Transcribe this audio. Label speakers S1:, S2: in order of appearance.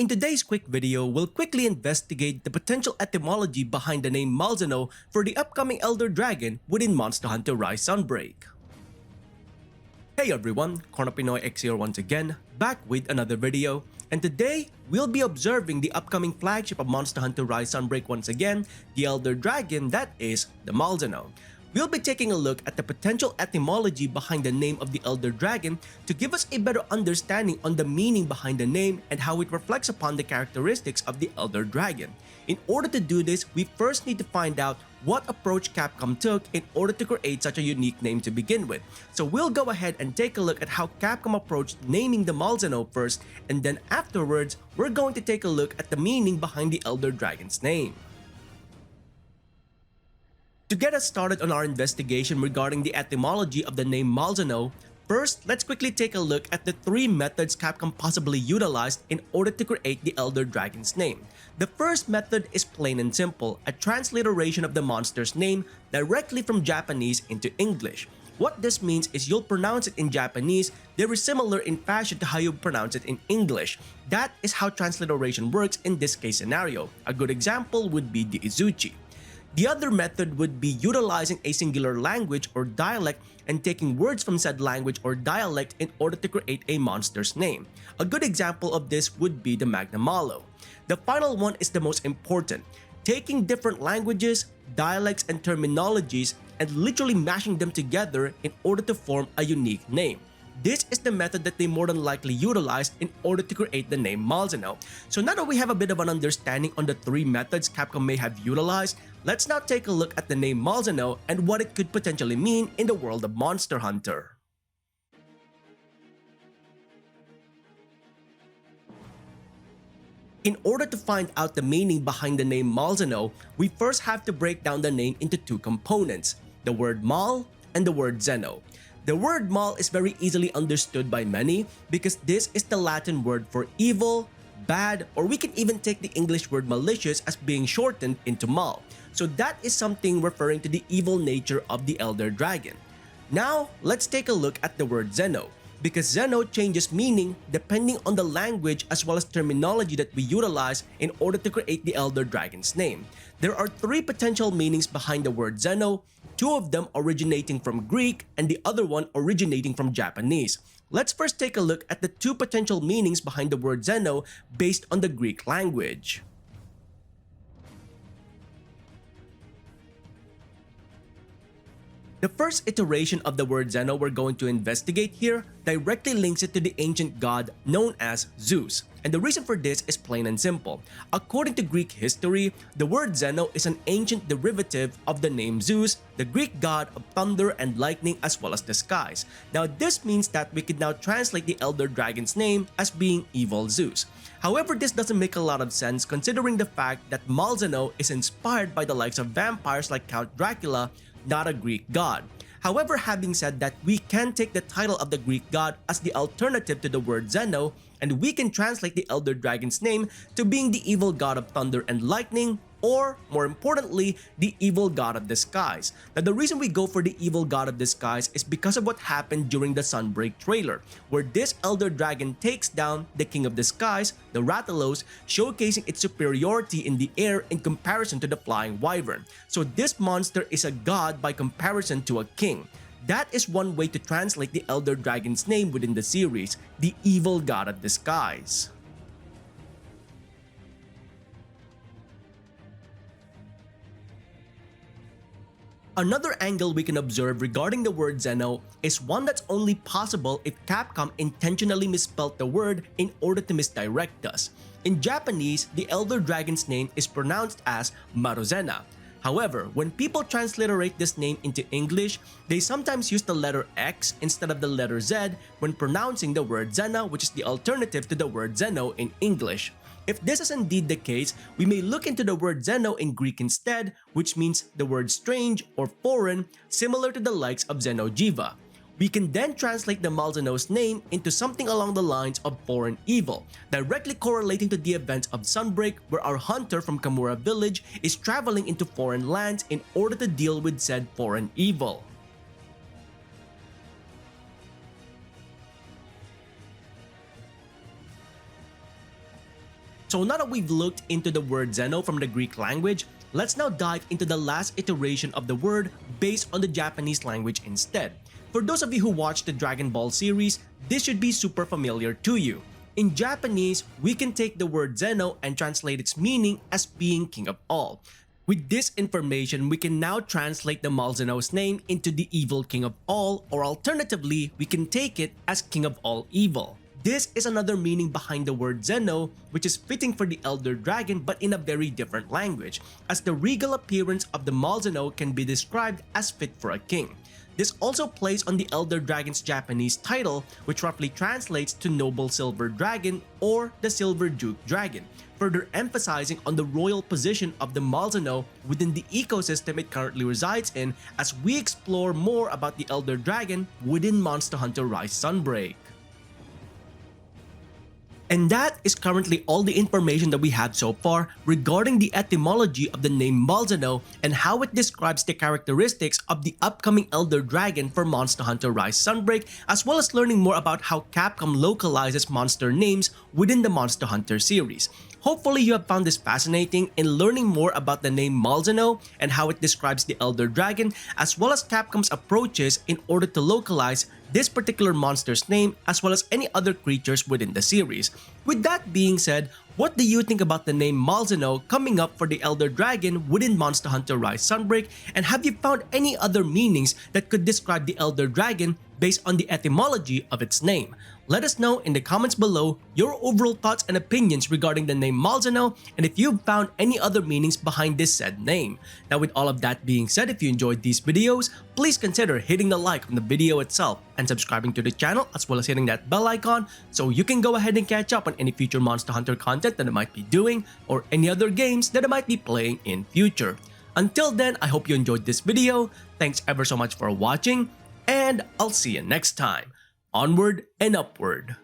S1: In today's quick video, we'll quickly investigate the potential etymology behind the name Malzeno for the upcoming Elder Dragon within Monster Hunter Rise Sunbreak. Hey everyone, Corner Pinoy X here once again, back with another video, and today we'll be observing the upcoming flagship of Monster Hunter Rise Sunbreak once again, the Elder Dragon, that is, the Malzeno. We'll be taking a look at the potential etymology behind the name of the Elder Dragon to give us a better understanding on the meaning behind the name and how it reflects upon the characteristics of the Elder Dragon. In order to do this, we first need to find out what approach Capcom took in order to create such a unique name to begin with. So we'll go ahead and take a look at how Capcom approached naming the Malzeno first, and then afterwards, we're going to take a look at the meaning behind the Elder Dragon's name. To get us started on our investigation regarding the etymology of the name Malzeno, first, let's quickly take a look at the three methods Capcom possibly utilized in order to create the Elder Dragon's name. The first method is plain and simple, a transliteration of the monster's name directly from Japanese into English. What this means is you'll pronounce it in Japanese very similar in fashion to how you pronounce it in English. That is how transliteration works in this case scenario. A good example would be the Izuchi. The other method would be utilizing a singular language or dialect and taking words from said language or dialect in order to create a monster's name. A good example of this would be the Magna Malo. The final one is the most important, taking different languages, dialects, and terminologies and literally mashing them together in order to form a unique name. This is the method that they more than likely utilized in order to create the name Malzeno. So now that we have a bit of an understanding on the three methods Capcom may have utilized, let's now take a look at the name Malzeno and what it could potentially mean in the world of Monster Hunter. In order to find out the meaning behind the name Malzeno, we first have to break down the name into two components, the word Mal and the word Zeno. The word mal is very easily understood by many because this is the Latin word for evil, bad, or we can even take the English word malicious as being shortened into mal. So that is something referring to the evil nature of the Elder Dragon. Now, let's take a look at the word Zeno, because Zeno changes meaning depending on the language as well as terminology that we utilize in order to create the Elder Dragon's name. There are three potential meanings behind the word Zeno, two of them originating from Greek and the other one originating from Japanese. Let's first take a look at the two potential meanings behind the word Zeno based on the Greek language. The first iteration of the word Zeno we're going to investigate here directly links it to the ancient god known as Zeus. And the reason for this is plain and simple. According to Greek history, the word Zeno is an ancient derivative of the name Zeus, the Greek god of thunder and lightning as well as the skies. Now this means that we can now translate the Elder Dragon's name as being Evil Zeus. However, this doesn't make a lot of sense considering the fact that Malzeno is inspired by the likes of vampires like Count Dracula, not a Greek god. However, having said that, we can take the title of the Greek god as the alternative to the word Zeno, and we can translate the Elder Dragon's name to being the evil god of thunder and lightning, or, more importantly, the evil god of the skies. Now, the reason we go for the evil god of the skies is because of what happened during the Sunbreak trailer, where this Elder Dragon takes down the king of the skies, the Rathalos, showcasing its superiority in the air in comparison to the flying wyvern. So this monster is a god by comparison to a king. That is one way to translate the Elder Dragon's name within the series, the evil god of the skies. Another angle we can observe regarding the word Zeno is one that's only possible if Capcom intentionally misspelled the word in order to misdirect us. In Japanese, the Elder Dragon's name is pronounced as Marozena. However, when people transliterate this name into English, they sometimes use the letter X instead of the letter Z when pronouncing the word Zena, which is the alternative to the word Zeno in English. If this is indeed the case, we may look into the word Zeno in Greek instead, which means the word strange or foreign, similar to the likes of Xenojiva. We can then translate the Malzeno's name into something along the lines of foreign evil, directly correlating to the events of Sunbreak, where our hunter from Kamura village is traveling into foreign lands in order to deal with said foreign evil. So now that we've looked into the word Zeno from the Greek language, let's now dive into the last iteration of the word based on the Japanese language instead. For those of you who watched the Dragon Ball series, this should be super familiar to you. In Japanese, we can take the word Zeno and translate its meaning as being king of all. With this information, we can now translate the Malzeno's name into the evil king of all, or alternatively, we can take it as king of all evil. This is another meaning behind the word Zeno, which is fitting for the Elder Dragon but in a very different language, as the regal appearance of the Malzeno can be described as fit for a king. This also plays on the Elder Dragon's Japanese title, which roughly translates to Noble Silver Dragon or the Silver Duke Dragon, further emphasizing on the royal position of the Malzeno within the ecosystem it currently resides in as we explore more about the Elder Dragon within Monster Hunter Rise Sunbreak. And that is currently all the information that we have so far regarding the etymology of the name Malzeno and how it describes the characteristics of the upcoming Elder Dragon for Monster Hunter Rise Sunbreak, as well as learning more about how Capcom localizes monster names within the Monster Hunter series. Hopefully you have found this fascinating in learning more about the name Malzeno and how it describes the Elder Dragon, as well as Capcom's approaches in order to localize this particular monster's name as well as any other creatures within the series. With that being said, what do you think about the name Malzeno coming up for the Elder Dragon within Monster Hunter Rise Sunbreak, and have you found any other meanings that could describe the Elder Dragon based on the etymology of its name? Let us know in the comments below your overall thoughts and opinions regarding the name Malzeno, and if you've found any other meanings behind this said name. Now with all of that being said, if you enjoyed these videos, please consider hitting the like on the video itself and subscribing to the channel, as well as hitting that bell icon so you can go ahead and catch up on any future Monster Hunter content that I might be doing or any other games that I might be playing in future. Until then, I hope you enjoyed this video. Thanks ever so much for watching, and I'll see you next time. Onward and upward.